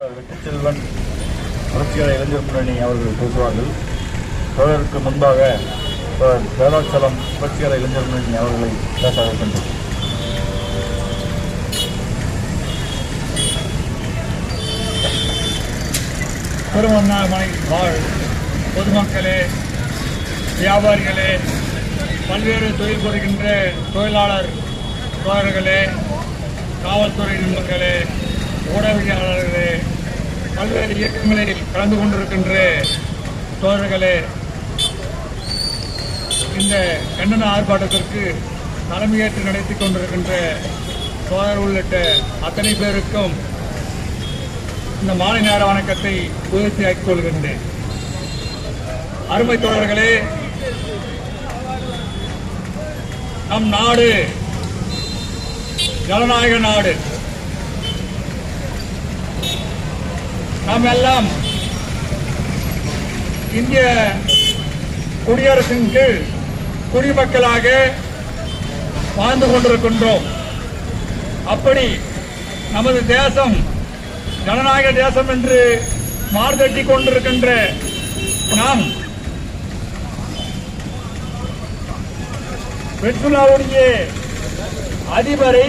வெற்றிச்செல்வன் புரட்சிகர இளைஞர் முன்னணி அவர்கள் பேசுவார்கள். தோழருக்கு முன்பாக வேதாச்சலம் புரட்சிகர இளைஞர் முன்னணி அவர்களை பேச அழைக்கின்றோம். திருவண்ணாமலை வாழ் பொதுமக்களே, வியாபாரிகளே, பல்வேறு தொழில் புரிகின்ற தொழிலாளர் தோழர்களே, காவல்துறை நண்பர்களே, ஊடகவியலாளர்களே, பல்வேறு இயக்கங்களில் கலந்து கொண்டிருக்கின்ற தோழர்களே, இந்த கண்டன ஆர்ப்பாட்டத்திற்கு தலைமையேற்று நடத்தி கொண்டிருக்கின்ற தோழர் உள்ளிட்ட அத்தனை பேருக்கும் இந்த மாலை நேர வணக்கத்தை உயர்த்தியாக்கிக் கொள்கின்றேன். அருமை தோழர்களே, நம் நாடு ஜனநாயக நாடு. நாம் எல்லாம் இந்திய குடியரசின் கீழ் குடிமக்களாக வாழ்ந்து கொண்டிருக்கின்றோம். அப்படி நமது தேசம் ஜனநாயக தேசம் என்று மார்தட்டி கொண்டிருக்கின்ற நாம் வெனிசுலாவுடைய அதிபரை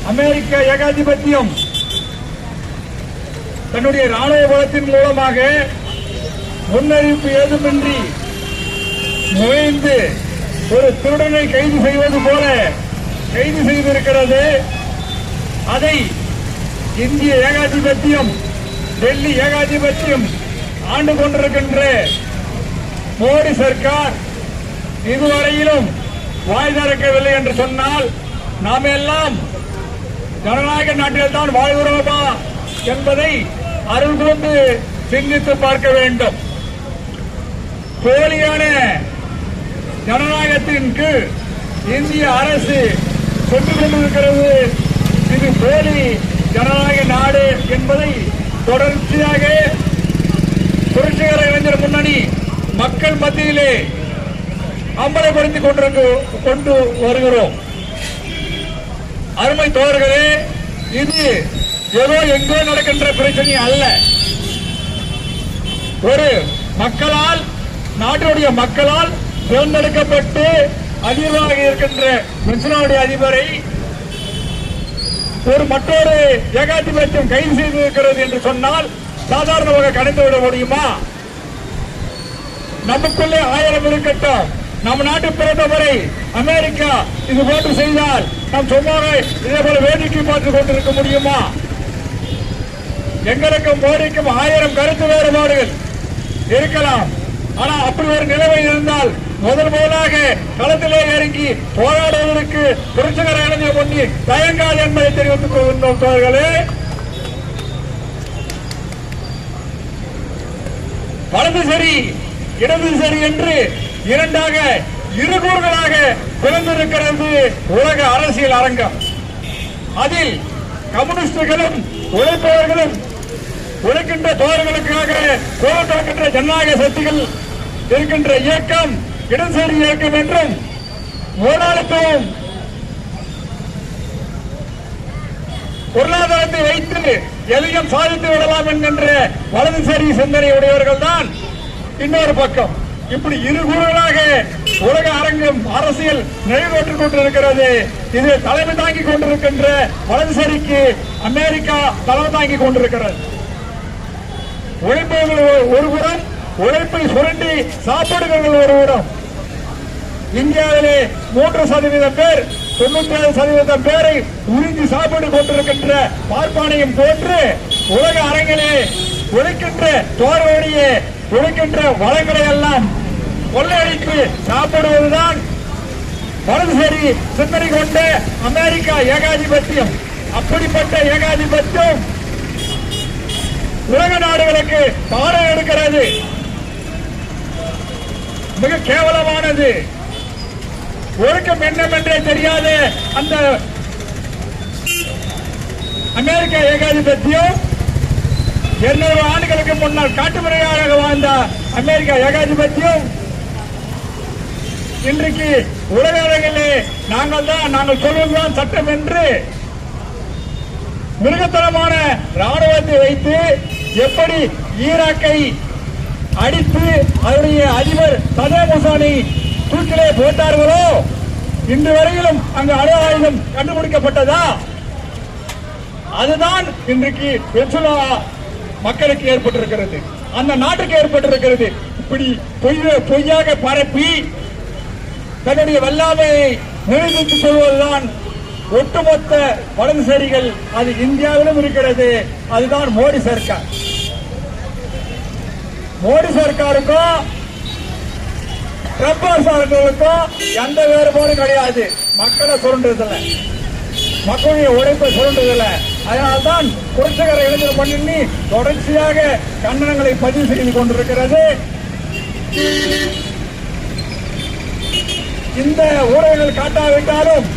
அமெரிக்க ஏகாதிபத்தியம் தன்னுடைய ராணுவ பலத்தின் மூலமாக முன்னறிவிப்பு ஏதுமின்றி நுழைந்து ஒரு திருடனை கைது செய்வது போல கைது செய்திருக்கிறது. அதை இந்திய ஏகாதிபத்தியம், டெல்லி ஏகாதிபத்தியம் ஆண்டு கொண்டிருக்கின்ற மோடி சர்க்கார் இதுவரையிலும் வாய் திறக்கவில்லை என்று சொன்னால் நாம் எல்லாம் ஜனநாயக நாட்டில் தான் வாழ்கிறோமா என்பதை அருள் கொண்டு சிந்தித்து பார்க்க வேண்டும். போலியான ஜனநாயகத்தின் கீழ் இந்திய அரசு சொல்லிக் கொண்டிருக்கிறது. இது போலி ஜனநாயக நாடு என்பதை தொடர்ச்சியாக புரட்சிகர இளைஞர் முன்னணி மக்கள் மத்தியிலே அம்பலப்படுத்திக் கொண்டு வருகிறோம். அருமை தோழர்களே, இது ஏதோ எங்கோ நடக்கின்ற பிரச்சனை அல்ல. ஒரு மக்களால், நாட்டுடைய மக்களால் தேர்ந்தெடுக்கப்பட்டு அதிபராக இருக்கின்ற வெனிசுலாவுடைய அதிபரை ஒரு மற்றொரு ஏகாதிபத்தியம் கைது செய்திருக்கிறது என்று சொன்னால் சாதாரணமாக கடந்துவிட முடியுமா? நமக்குள்ளே 1000 இருக்கட்டும். நம் நாட்டு பிறந்தவரை அமெரிக்கா இது போன்று செய்தால் நாம் சும்மாவே இதே போல வேடிக்கை பார்த்துக் கொண்டிருக்க முடியுமா? எங்களுக்கும் மோடிக்கும் 1000 கருத்து வேறுபாடுகள் இருக்கலாம். ஆனால் அப்படி ஒரு நிலைமை இருந்தால் முதலாக களத்திலே இறங்கி போராடுவதற்கு புரட்சிகர இளைஞர் முன்னணி தயங்காது என்பதை தெரிவித்துக் கொள்கின்றோம். தோழர்களே, வலதுசரி இடதுசரி என்று இரண்டாக இருகூறுகளாக பிளந்திருக்கிறது உலக அரசியல் அரங்கம். அதில் கம்யூனிஸ்டுகளும் உழைப்பவர்களும் உழைக்கின்ற தோழர்களுக்காக போராடுகின்ற ஜனநாயக சக்திகள் இருக்கின்ற இயக்கம் இடதுசாரி இயக்கம் என்றும் முதலாளித்துவம் பொருளாதாரத்தை வைத்து எதையும் சாதித்து விடலாம் என்கின்ற வலதுசாரி சிந்தனை உடையவர்கள் தான் இன்னொரு பக்கம். இப்படி இருகூறுகளாக உலக அரங்கம் அரசியல் நிறைவேற்றிக் கொண்டிருக்கிறது. இது தலைமை தாங்கிக் கொண்டிருக்கின்ற வலதுசாரிக்கு அமெரிக்கா தலைமை தாங்கிக் கொண்டிருக்கிறது. உழைப்பவர்கள் ஒருபுறம், உழைப்பை சுரண்டி சாப்பிடுகிறவர்கள் ஒருபுறம். இந்தியாவிலே 3% பேர் 97% பேரை உறிஞ்சி சாப்பிட்டுக் கொண்டிருக்கின்ற பார்ப்பானையும் போன்று உலக அரங்கிலே உழைக்கின்ற தோழர்களுடைய உழைக்கின்ற வளங்களை எல்லாம் கொள்ளையடித்து சாப்பிடுவதுதான் வலதுசாரி சிந்தனை கொண்ட அமெரிக்கா ஏகாதிபத்தியம். அப்படிப்பட்ட ஏகாதிபத்தியம் உலக நாடுகளுக்கு பாடம் எடுக்கிறது. மிக கேவலமானது. ஒழுக்கம் என்னவென்றே தெரியாத அந்த அமெரிக்க ஏகாதிபத்தியம் 200 ஆண்டுகளுக்கு முன்னால் காட்டுமுறையாக வாழ்ந்த அமெரிக்க ஏகாதிபத்தியம் இன்றைக்கு உலக அளவிலே நாங்கள் சொல்வதுதான் சட்டம் என்று மிருகத்தனமான ராணுவத்தை வைத்து எப்படி ஈராக்கை அடித்து அவருடைய அதிபர் சதாம் ஹுசேனை தூக்கிலே போட்டார்களோ இன்று வரையிலும் அங்கு அணு ஆயுதம் கண்டுபிடிக்கப்பட்டதா? அதுதான் இன்றைக்கு வெனிசுலா மக்களுக்கு ஏற்பட்டிருக்கிறது, அந்த நாட்டுக்கு ஏற்பட்டிருக்கிறது. இப்படி பொய்யாக பரப்பி தன்னுடைய வல்லாமையை நிலைநிறுத்திக் கொள்வதுதான் ஒட்டுமொத்த வலதுசாரிகள். அது இந்தியாவிலும் இருக்கிறது. அதுதான் மோடி சர்க்கார். மோடி சர்க்காருக்கும் ட்ரம்ப் அரசாங்கங்களுக்கும் எந்த வேறுபாடும் கிடையாது. மக்களை சுரண்டுறதில்லை, மக்களுடைய உழைப்பை சுரண்டுவதில்லை. அதனால்தான் புரட்சிகர இளைஞர் முன்னணி தொடர்ச்சியாக கண்டனங்களை பதிவு செய்து கொண்டிருக்கிறது. இந்த ஊடகங்கள் காட்டாவிட்டாலும்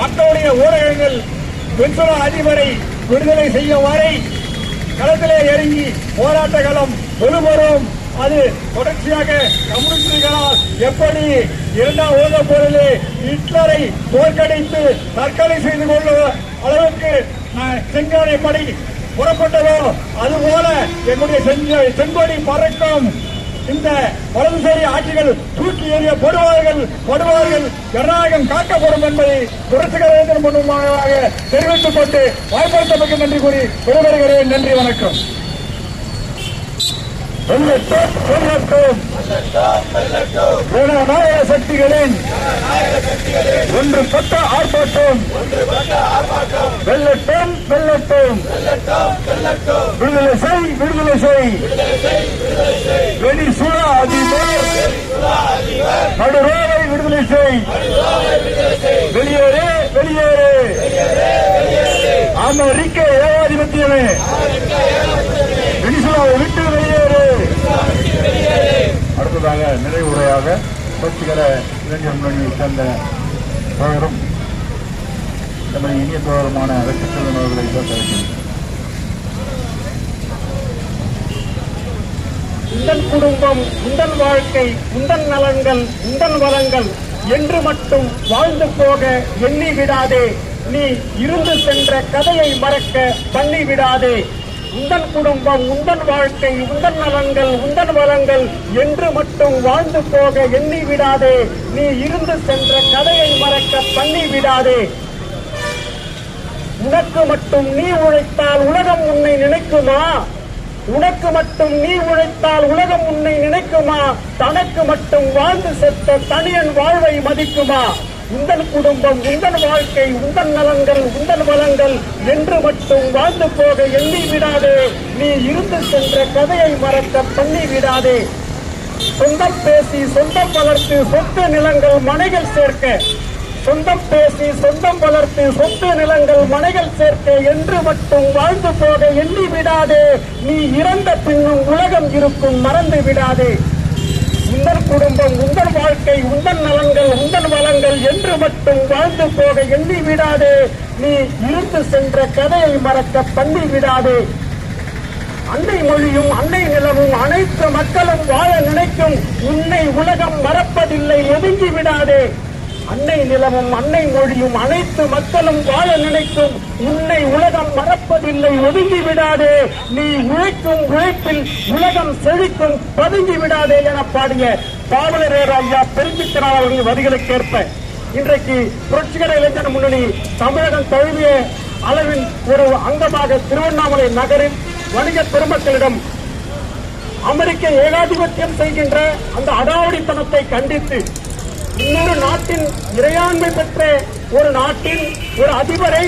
மக்களுடைய ஊடகங்கள் வெனிசுலா அதிபரை விடுதலை செய்யும் வரை களத்திலே இறங்கி போராட்ட களம் வலுவரும். அது தொடர்ச்சியாக கம்யூனிஸ்டுகளால் எப்படி இரண்டாம் உலகப் போரிலே ஹிட்லரை தோற்கடித்து தற்கொலை செய்து கொள்ளும் அளவுக்கு செங்கோடை படை புறப்பட்டதோ அதுபோல எங்களுடைய செங்கோடி பறக்கும். இந்த வலதுசாரி ஆட்சிகள் தூக்கி எறியப்படுவார்கள், ஜனநாயகம் காக்கப்படும் என்பதை புரட்சிகர முன்பாக தெரிவித்துக் கொண்டு வாய்ப்பளித்தமைக்கு நன்றி கூறி விடைபெறுகிறேன். நன்றி, வணக்கம். ஜனநாயக சக்திகளின் ஒன்றுபட்ட ஆர்ப்பாட்டம் வெல்லட்டும், வெல்லட்டும். விடுதலை செய் வெனிசுலா அதிபர் மடுரோவை விடுதலை செய். வெளியேறு அமெரிக்க ஏகாதிபத்தியமே, வெனிசுலாவை விட்டு வெளியேறு. அடுத்ததாக நிறைவுரையாக புரட்சிகர இளைஞர் முன்னணியைச் சேர்ந்த தோழரும் நமது இனிய தோழருமான வெற்றி செல்வன் அவர்களை பேச. உந்தன் குடும்பம், உந்தன் வாழ்க்கை, உந்தன் நலன்கள், உந்தன் வளங்கள் என்று மட்டும் வாழ்ந்து போக எண்ணி விடாதே. நீ இருந்து சென்ற கதையை மறக்க பண்ணி விடாதே. உந்தன் குடும்பம், உந்தன் வாழ்க்கை, உந்தன் நலன்கள், உந்தன் வளங்கள் என்று மட்டும் வாழ்ந்து போக எண்ணி விடாதே. நீ இருந்து சென்ற கதையை மறக்க பண்ணி விடாதே. உனக்கு மட்டும் நீ உழைத்தால் உலகம் உன்னை நினைக்குமா? உனக்கு மட்டும் நீ உழைத்தால் உலகம் உன்னை நினைக்குமா? தனக்கு மட்டும் வாழ்ந்து செத்த தனியன் வாழ்வை மதிக்குமா? உந்தன் குடும்பம், உந்தன் வாழ்க்கை, உந்தன் நலன்கள், உந்தன் வளங்கள் என்று மட்டும் வாழ்ந்து போக எண்ணி விடாதே. நீ இருந்து சென்ற கதையை மறக்க பண்ணி விடாதே. சொந்தம் பேசி சொந்தம் வளர்த்து சொத்து நிலங்கள் மனைகள் சேர்க்க, சொந்தம் பேசி சொந்தம் வளர்த்து சொத்து நிலங்கள் மனைகள் சேர்க்க என்று மட்டும் வாழ்ந்து போக எண்ணி விடாதே. நீ இறந்த பின்னும் உலகம் இருக்கும் மறந்து விடாதே. உந்தன் குடும்பம், உந்தன் வாழ்க்கை, உந்தன் நலன்கள், உந்தன் வளங்கள் என்று மட்டும் வாழ்ந்து போக எண்ணி விடாதே. நீ இருந்து சென்ற கதையை மறக்க பண்ணி விடாதே. அன்னை மொழியும் அன்னை நிலமும் அனைத்து மக்களும் வாழ நினைக்கும் உன்னை உலகம் மறப்பதில்லை, ஒதுங்கி விடாதே. அன்னை நிலமும் அன்னை மொழியும் அனைத்து மக்களும் வாழ நினைக்கும் உன்னை உலகம் மறப்பதில்லை, ஒதுங்கி விடாதே. நீ உழைக்கும் உழைப்பில் உலகம் செழிக்கும், பதுங்கி விடாதே என பாடிய பாவலரேர் ஐயா பெருஞ்சித்திரன் அவர்களின் வரிகளுக்கேற்ப இன்றைக்கு புரட்சிகர இளைஞர் முன்னணி தமிழகம் தழுவிய அளவில் ஒரு அங்கமாக திருவண்ணாமலை நகரில் வணிக பெருமக்களிடம் அமெரிக்க ஏகாதிபத்தியம் செய்கின்ற அந்த அடாவடித்தனத்தை கண்டித்து இன்னொரு நாட்டின் இறையாண்மை பெற்ற ஒரு நாட்டின் ஒரு அதிபரை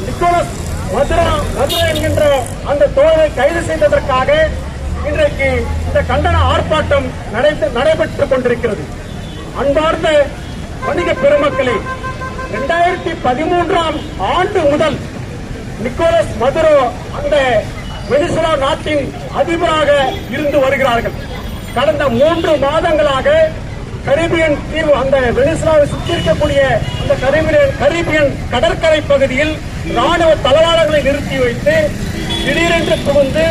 நிக்கோலஸ் மதுரா என்கின்ற அந்த தோழரை கைது செய்ததற்காக இன்றைக்கு இந்த கண்டன ஆர்ப்பாட்டம் நடைபெற்றுக் கொண்டிருக்கிறது. அன்பார்ந்த வணிக பெருமக்களே, 2013ஆம் ஆண்டு முதல் நிக்கோலஸ் மதுரோ அந்த வெனிசுலா நாட்டின் அதிபராக இருந்து வருகிறார்கள். கடந்த 3 மாதங்களாக கரீபியன் தீவு, அந்த வெனிசுலாவை சுற்றி இருக்கக்கூடிய அந்த கரீபியன் கடற்கரை பகுதியில் ராணுவ தளவாடங்களை நிறுத்தி வைத்து திடீரென்று புகுந்து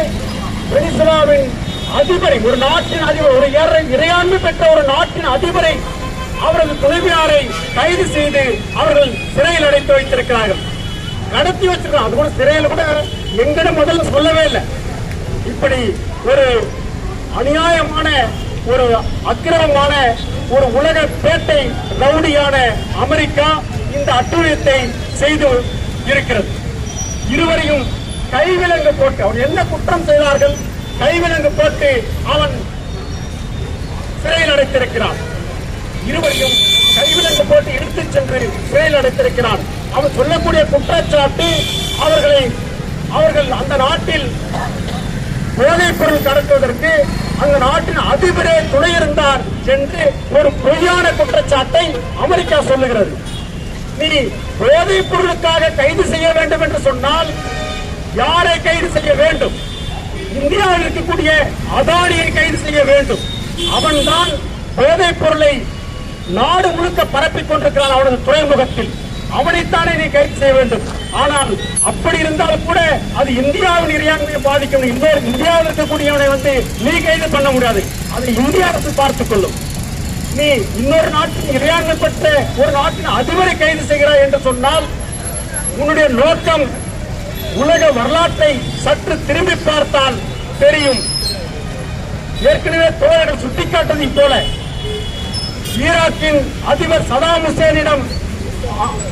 வெனிசுலாவின் அதிபரை, ஒரு நாட்டின் அதிபர், ஒரு இறையாண்மை பெற்ற ஒரு நாட்டின் அதிபரை, அவரது துணைவியாரை கைது செய்து அவர்கள் சிறையில் அடைத்து வைத்திருக்கிறார்கள், கடத்தி வச்சிருக்காங்க. அது கூட சிறையில கூட எங்கன்னு முதல்ல சொல்லவே இல்லை. இப்படி ஒரு அநியாயமான, ஒரு அக்கிரமமான, ஒரு உலக பேட்டை ரவுடியான அமெரிக்கா இந்த அட்டூழியத்தை செய்து இருக்கிறது. இருவரையும் கைவிலங்கு போட்டு, அவர் என்ன குற்றம் செய்தார்கள், கைவிலங்கு போட்டு அவன் சிறையில் அடைத்திருக்கிறான். இருவரையும் கைவிலங்கு போட்டு எடுத்துச் சென்று சிறையில் அடைத்திருக்கிறான். அவன் சொல்லக்கூடிய குற்றச்சாட்டு, அவர்கள் அந்த நாட்டில் போதைப் பொருள் கடத்துவதற்கு அந்த நாட்டின் அதிபரே துணை இருந்தார் என்று ஒரு பொய்யான குற்றச்சாட்டை அமெரிக்கா சொல்லுகிறது. நீ போதைப் பொருளுக்காக கைது செய்ய வேண்டும் என்று சொன்னால் யாரை கைது செய்ய வேண்டும்? இந்தியாவில் இருக்கக்கூடிய அதானியை கைது செய்ய வேண்டும். அவன்தான் போதைப் பொருளை நாடு முழுக்க பரப்பிக் கொண்டிருக்கிறான் அவனது துறைமுகத்தில். அவனைத்தானே நீ கைது செய்ய வேண்டும். ஆனால் அப்படி இருந்தால் கூட அது இந்தியாவின் இறையாண்மையை பாதிக்கும். இந்தியாவில் இருக்கக்கூடியவனை நீ கைது பண்ண முடியாது. அதை இந்திய அரசு பார்த்துக் கொள்ளும். நீ இன்னொரு நாட்டின் இறையாண்மை பெற்ற ஒரு நாட்டின் அதிபரை கைது செய்கிறாய் என்று சொன்னால் உன்னுடைய நோக்கம் உலக வரலாற்றை சற்று திரும்பி பார்த்தால் தெரியும். ஏற்கனவே தோழர்கள் சுட்டிக்காட்டதை போல ஈராக்கின் அதிபர் சதாம் ஹுசேனிடம்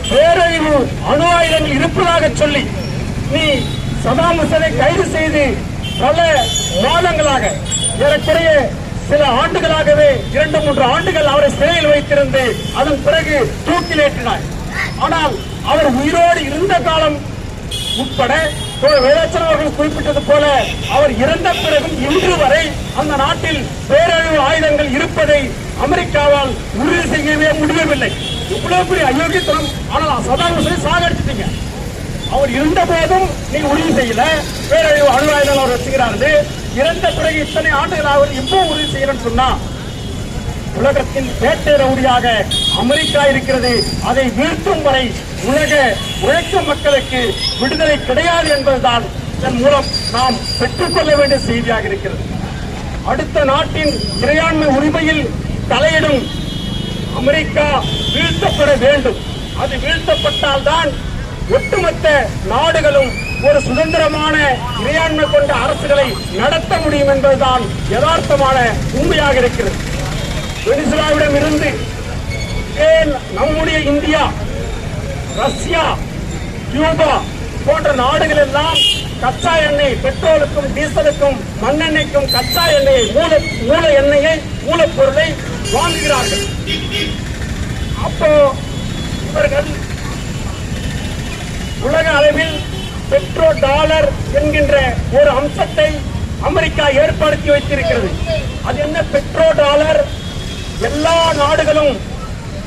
பேரழிவு அணு ஆயுதங்கள் இருப்பதாக சொல்லி நீ சதாம் ஹுசேனை கைது செய்து பல மாதங்களாக, ஏறக்குறைய சில ஆண்டுகளாகவே 2-3 ஆண்டுகள் அவரை சிறையில் வைத்திருந்து அதன் பிறகு தூக்கிலேற்றினார். ஆனால் அவர் உயிரோடு இருந்த காலம் உட்பட வேலாச்சலம் அவர்கள் குறிப்பிட்டது போல அவர் இறந்த பிறகும் இன்று வரை அந்த நாட்டில் பேரழிவு ஆயுதங்கள் இருப்பதை அமெரிக்காவால் உறுதி செய்யவே முடியவில்லை. இவ்வளவு பெரிய அயோக்கியத்தனம். ஆனால் சதாம் ஹுசேனை சாகடிச்சிட்டீங்க. அவர் இருந்த போதும் நீ உறுதி செய்யல. பேரழிவு அணு ஆயுதங்கள் அவர் வச்சுக்கிறாரு. இறந்த பிறகு இத்தனை ஆண்டுகள் அவர் இப்போ உறுதி செய்யலன்னு சொன்னா உலகத்தின் பேட்டை ரவுடியாக அமெரிக்கா இருக்கிறது. அதை வீழ்த்தும் வரை உலக உழைக்கும் மக்களுக்கு விடுதலை கிடையாது என்பதுதான் இதன் மூலம் நாம் பெற்றுக்கொள்ள வேண்டிய செய்தியாக இருக்கிறது. அடுத்த நாட்டின் இறையாண்மை உரிமையில் தலையிடும் அமெரிக்கா வீழ்த்தப்பட வேண்டும். அது வீழ்த்தப்பட்டால்தான் ஒட்டுமொத்த நாடுகளும் ஒரு சுதந்திரமான இறையாண்மை கொண்ட அரசுகளை நடத்த முடியும் என்பதுதான் யதார்த்தமான உண்மையாக இருக்கிறது. வெனிசுலாவிடம் இருந்து நம்முடைய இந்தியா, ரஷ்யா, கியூபா போன்ற நாடுகள் எல்லாம் கச்சா எண்ணெய், பெட்ரோலுக்கும் டீசலுக்கும் மண்ணெண்ணெய்க்கும் கச்சா எண்ணெயை, மூல எண்ணெயை, மூலப்பொருளை வாங்குகிறார்கள். அப்போ இவர்கள் உலக அளவில் பெட்ரோ டாலர் என்கின்ற ஒரு அம்சத்தை அமெரிக்கா ஏற்படுத்தி வைத்திருக்கிறது. அது என்ன பெட்ரோ டாலர்? எல்லா நாடுகளும்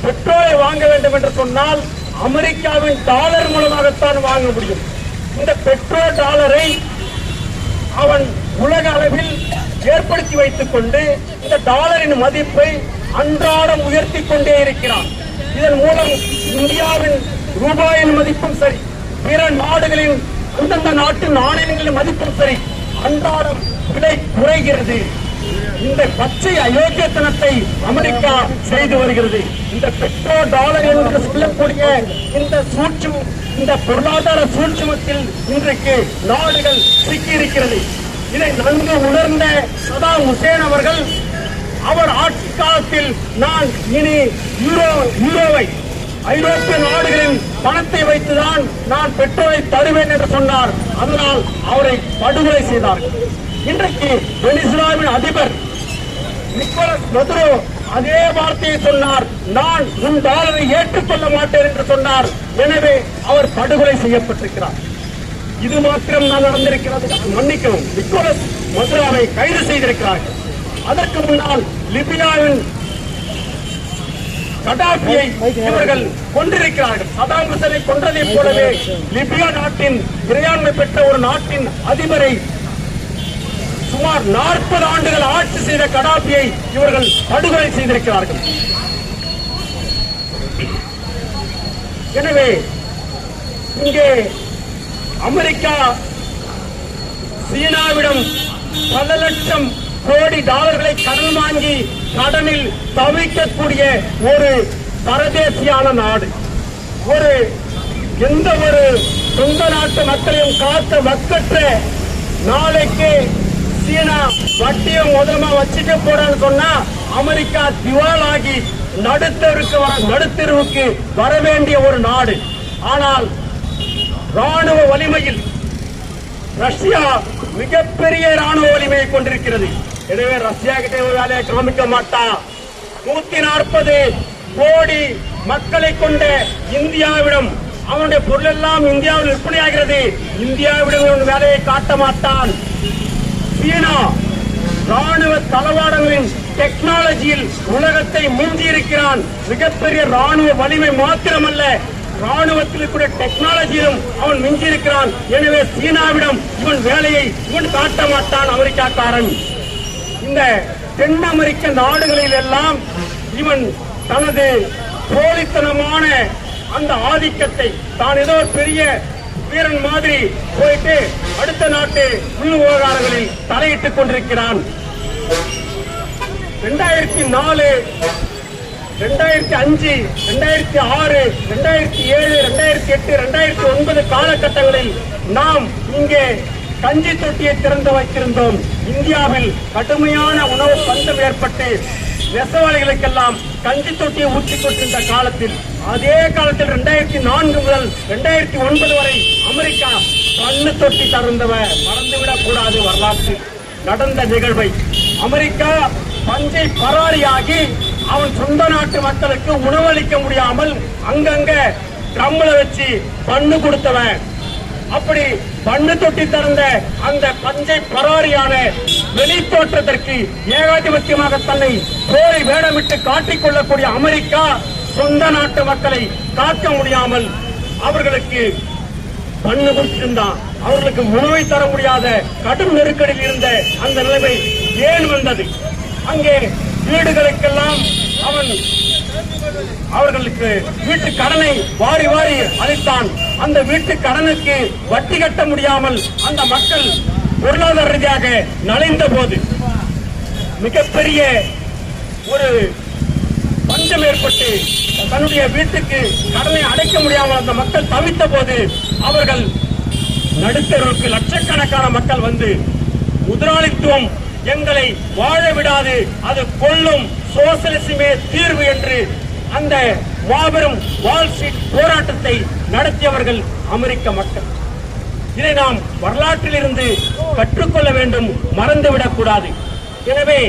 பெட்ரோலை வாங்க வேண்டும் என்று சொன்னால் அமெரிக்காவின் டாலர் மூலமாகத்தான் வாங்க முடியும். இந்த பெட்ரோ டாலரை அவன் உலக அளவில் ஏற்படுத்தி வைத்துக் கொண்டு இந்த டாலரின் மதிப்பை அன்றாடம் உயர்த்தி கொண்டே இருக்கிறான். இதன் மூலம் இந்தியாவின் ரூபாயின் மதிப்பும் சரி, பிற நாடுகளின் அந்தந்த நாட்டு நாணயங்களின் மதிப்பும் சரி, அன்றாடம் விலை குறைகிறது. இந்த பச்சை அயோக்கியத்தனத்தை அமெரிக்கா செய்து வருகிறது. இந்த பெட்ரோ டாலர் என்று சொல்லக்கூடிய இந்த பொருளாதார சூட்சுமத்தில் இன்றைக்கு நாடுகள் சிக்கியிருக்கிறது. இதை நன்கு உணர்ந்த சதாம் ஹுசேன் அவர்கள் அவர் ஆட்சி காலத்தில் நான் இனி யூரோவை, ஐரோப்பிய நாடுகளின் பணத்தை வைத்துதான் நான் பெட்ரோலை தருவேன் என்று சொன்னார். அதனால் அவரை படுகொலை செய்தார்கள். இன்றைக்கு வெனிசுலாவின் அதிபர் நிக்கோலஸ் மதுரோ அதே வார்த்தையை சொன்னார். நான் உன் டாலரை ஏற்றுக்கொள்ள மாட்டேன் என்று சொன்னார். எனவே அவர் படுகொலை செய்யப்பட்டிருக்கிறார். இது மாத்திரம் தான் நடந்திருக்கிறது. மன்னிக்கவும், நிக்கோலஸ் மதுரோவை கைது செய்திருக்கிறார்கள். அதற்கு முன்னால் லிபியாவின் கடாபியை இவர்கள் கொண்டிருக்கிறார்கள். சதாம் ஹுசேனை கொன்றதை போலவே லிபியா நாட்டின் இறையாண்மை பெற்ற ஒரு நாட்டின் அதிபரை சுமார் 40 ஆண்டுகள் ஆட்சி செய்த கடாபியை இவர்கள் படுகொலை செய்திருக்கிறார்கள். எனவே இங்கே அமெரிக்கா சீனாவிடம் பல லட்சம் கோடி டாலர்களை கடன் வாங்கி கடனில் தவிக்கக்கூடிய ஒரு பரதேசியான நாடு, ஒரு எந்த ஒரு சொந்த நாட்டு மக்களையும் காக்க வக்கற்ற நாளைக்கு சீனா வட்டியை முதலமா வச்சுக்க போறான்னு சொன்னா அமெரிக்கா திவாலாகி நடுத்தெருவுக்கு வர வேண்டிய ஒரு நாடு. ஆனால் ராணுவ வலிமையில் ரஷ்யா மிகப்பெரிய ராணுவ வலிமையை கொண்டிருக்கிறது. எனவே ரஷ்யா கிட்ட வேலையை காமிக்க மாட்டான். 140 கோடி மக்களை கொண்ட இந்தியாவிடம் அவனுடைய பொருள் எல்லாம் இந்தியாவில் விற்பனையாகிறது. இந்தியாவிடம் வேலையை காட்ட மாட்டான். சீனா ராணுவ தளவாடங்களின் டெக்னாலஜியில் உலகத்தை மிஞ்சி இருக்கிறான். மிகப்பெரிய ராணுவ வலிமை மாத்திரமல்ல, ராணுவத்தில் கூட டெக்னாலஜியிலும் அவன் மிஞ்சி இருக்கிறான். எனவே சீனாவிடம் இவன் வேலையை இவன் காட்ட மாட்டான் அமெரிக்காக்காரன். இந்த தென் அமெரிக்க நாடுகளில் எல்லாம் இவன் தனது போலித்தனமான அந்த ஆதிக்கத்தை தான் ஏதோ பெரிய வீரன் மாதிரி போயிட்டு அடுத்த நாட்டு உள் விவகாரங்களில் தலையிட்டுக் கொண்டிருக்கிறான். 2004, 2005, 2006, 2007, 2008, 2009 காலகட்டங்களில் நாம் இங்கே கஞ்சி தொட்டியை திறந்து வைத்திருந்தோம். இந்தியாவில் கடுமையான உணவு பஞ்சம் ஏற்பட்டு நெசவாளிகளுக்கெல்லாம் கஞ்சி தொட்டியை ஊற்றிக் கொண்டிருந்த காலத்தில், அதே காலத்தில் 2004 முதல் 2009 வரை அமெரிக்கா கண்ணு தொட்டி திறந்தவ மறந்துவிடக் கூடாது. வரலாற்று நடந்த நிகழ்வை அமெரிக்கா பஞ்சை பராரியாகி அவன் சொந்த நாட்டு மக்களுக்கு உணவளிக்க முடியாமல் அங்கங்க ட்ரம்ல வச்சு பண்ணு கொடுத்தவன். அப்படி பண்ணு தொட்டி திறந்த அந்த பஞ்சை பராரியான வெளி தோற்றத்திற்கு ஏகாதிபத்தியமாக தன்னை போரை வேடமிட்டு காட்டிக் கொள்ளக்கூடிய அமெரிக்கா சொந்த நாட்டு மக்களை காக்க முடியாமல் அவர்களுக்கு பண்ணு கொடுத்திருந்தான். அவர்களுக்கு உணவை தர முடியாத கடும் நெருக்கடியில் இருந்த அந்த நிலைமை ஏன் வந்தது? அங்கே வீடுகளுக்கெல்லாம் அவன் அவர்களுக்கு வீட்டு கடனை வாரி வாரி அளித்தான். அந்த வீட்டு கடனுக்கு வட்டி கட்ட முடியாமல் அந்த மக்கள் பொருளாதார ரீதியாக நலிந்த போது மிகப்பெரிய ஒரு பஞ்சம் ஏற்பட்டு தன்னுடைய வீட்டுக்கு கடனை அடைக்க முடியாமல் அந்த மக்கள் தவித்த போது அவர்கள் நடுத்தருக்கு லட்சக்கணக்கான மக்கள் வந்து முதலாளித்துவம் எங்களை வாழ விடாது, அது கொல்லும், சோசலிசமே தீர்வு என்று அந்த மாபெரும் வால் ஸ்ட்ரீட் போராட்டத்தை நடத்தியவர்கள் அமெரிக்க மக்கள். இதை நாம் வரலாற்றில் இருந்து கற்றுக்கொள்ள வேண்டும், மறந்துவிடக் கூடாது. எனவே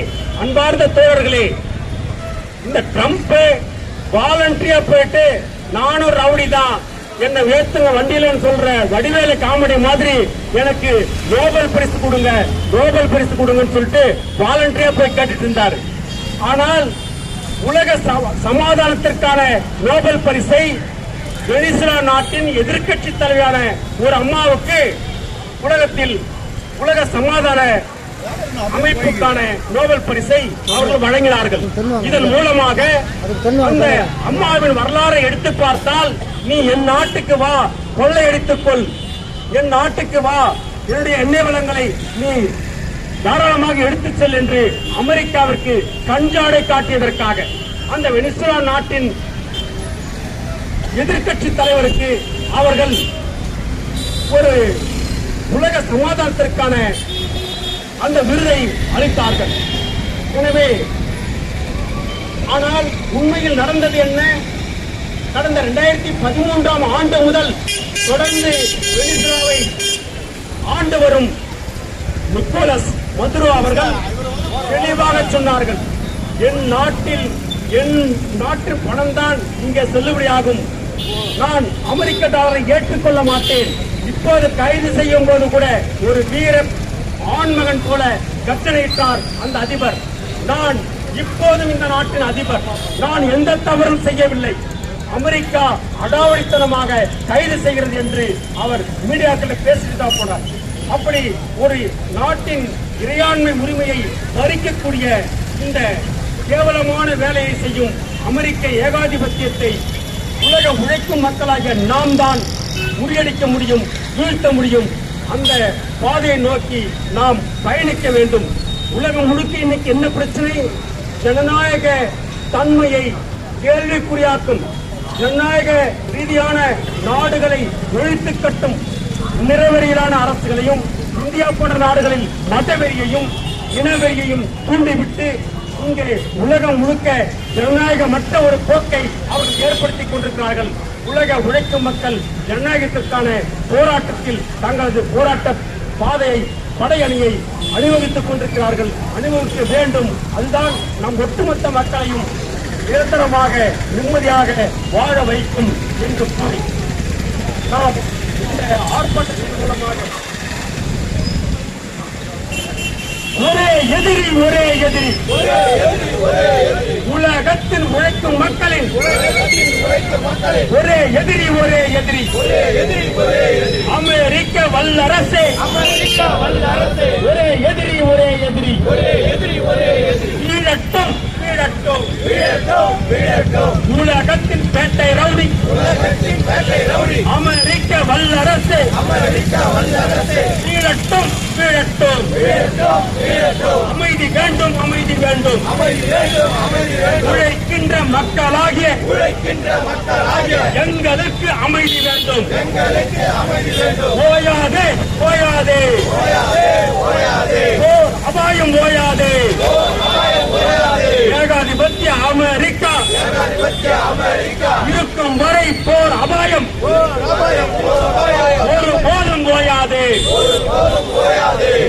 அன்பார்ந்த தோழர்களே, இந்த ட்ரம்ப் வாலண்டரியா போயிட்டு நானும் ரவுடி தான், என்ன வேத்துங்க வண்டியில சொல்ற வடிவேலு காமெடி மாதிரி எனக்கு நோபல் பரிசு கொடுங்க, நோபல் பரிசு கொடுங்கன்னு சொல்லிட்டு வாலண்டரியா போய் கேட்டுட்டு இருந்தார். ஆனால் உலக சமாதானத்திற்கான நோபல் பரிசை வெனிசுலா நாட்டின் எதிர்க்கட்சி தலைவியான ஒரு அம்மாவுக்கு உலகத்தில் உலக சமாதான அமைப்புக்கான நோபல் பரிசை அவர்கள் வழங்கினார்கள். இதன் மூலமாக அந்த அம்மாவின் வரலாறை எடுத்து பார்த்தால், நீ என் நாட்டுக்கு வா, கொள்ளையடித்துக்கொள், என் நாட்டுக்கு வா, என்னுடைய எண்ணெய் வளங்களை நீ தாராளமாக எடுத்துச் செல் என்று அமெரிக்காவிற்கு கஞ்சாடை காட்டியதற்காக அந்த வெனிசுலா நாட்டின் எதிர்க்கட்சி தலைவருக்கு அவர்கள் ஒரு உலக சமாதானத்திற்கான அந்த விருதை அளித்தார்கள். எனவே ஆனால் உண்மையில் நடந்தது என்ன? கடந்த 2013ஆம் ஆண்டு முதல் தொடர்ந்து வெனிசுலாவை ஆண்டு வரும் நிக்கோலஸ் மதுரோ அவர்கள் தெளிவாக சொன்னார்கள், என் நாட்டு பணம் தான் இங்கே செல்லுபடியாகும், நான் அமெரிக்க டாலரை ஏற்றுக்கொள்ள மாட்டேன். இப்போது கைது செய்யும் போது கூட ஒரு வீர ஆண்மகன் போல கட்டளையிட்டார் அந்த அதிபர். நான் இப்போதும் இந்த நாட்டின் அதிபர், நான் எந்த தவறும் செய்யவில்லை, அமெரிக்கா அடாவடித்தனமாக கைது செய்கிறது என்று அவர் மீடியாக்களை பேசிட்டு தான் போனார். அப்படி ஒரு நாட்டின் இறையாண்மை உரிமையை பறிக்கக்கூடிய இந்த கேவலமான வேலையை செய்யும் அமெரிக்க ஏகாதிபத்தியத்தை உலக உழைக்கும் மக்களாகிய நாம் தான் முறியடிக்க முடியும், வீழ்த்த முடியும். அந்த பாதையை நோக்கி நாம் பயணிக்க வேண்டும். உலகம் முழுக்க இன்னைக்கு என்ன பிரச்சனை? ஜனநாயக தன்மையை கேள்விக்குறியாக்கும் ஜனநாயக ரீதியான நாடுகளை ஒழித்து கட்டும் நிறவெறியிலான அரசுகளையும் இந்தியா போன்ற நாடுகளில் மதவெறியையும் இனவெறியையும் தூண்டிவிட்டு இங்கே உலகம் முழுக்க ஜனநாயகமற்ற ஒரு போக்கை அவர்கள் ஏற்படுத்திக் கொண்டிருக்கிறார்கள். உலக உழைக்கும் மக்கள் ஜனநாயகத்திற்கான போராட்டத்தில் தங்களது போராட்ட பாதையை படையணியை அணிவகுத்துக் கொண்டிருக்கிறார்கள். அணிவகுக்க வேண்டும். அதுதான் நம் ஒட்டுமொத்த மக்களையும் நிரந்தரமாக நிம்மதியாக வாழ வைக்கும் என்று கூறி நாம் இந்த ஆர்ப்பாட்டத்தின் மூலமாக ஒரே எதிரி உலகத்தில் உழைக்கும் மக்களின் ஒரே எதிரி அமெரிக்க வல்லரசே ஒரே எதிரி வீழட்டும் உலகத்தின் பேட்டை ரவுடி அமெரிக்க வல்லரசே வீழட்டும் அமைதி வேண்டும் உழைக்கின்ற மக்களாகிய எங்களுக்கு அமைதி வேண்டும். ஓயாதே அபாயம் ஓயாதே. ஏகாதிபத்திய அமெரிக்கா இருக்கும் வரை போர் அபாயம் ஒருபோதும் ஓயாதே.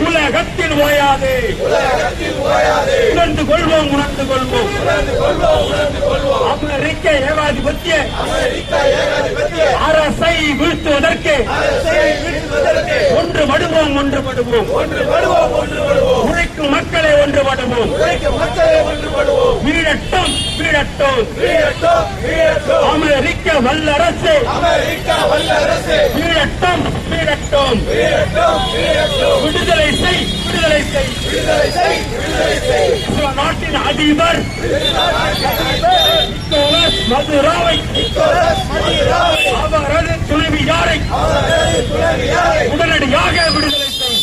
உலகத்தில் ஓயாதே. உணர்ந்து கொள்வோம். அமெரிக்க ஏகாதிபத்திய அரசை வீழ்த்துவதற்கு ஒன்றுபடுவோம். உழைக்கும் மக்களை ஒன்றுபடுவோம். வீழட்டும் அமெரிக்க வல்லரசு வீழட்டும் விடுதலை செய். நாட்டின் அதிபர் மதுராவை அவரது துணைவியாரை உடனடியாக விடுதலை செய்.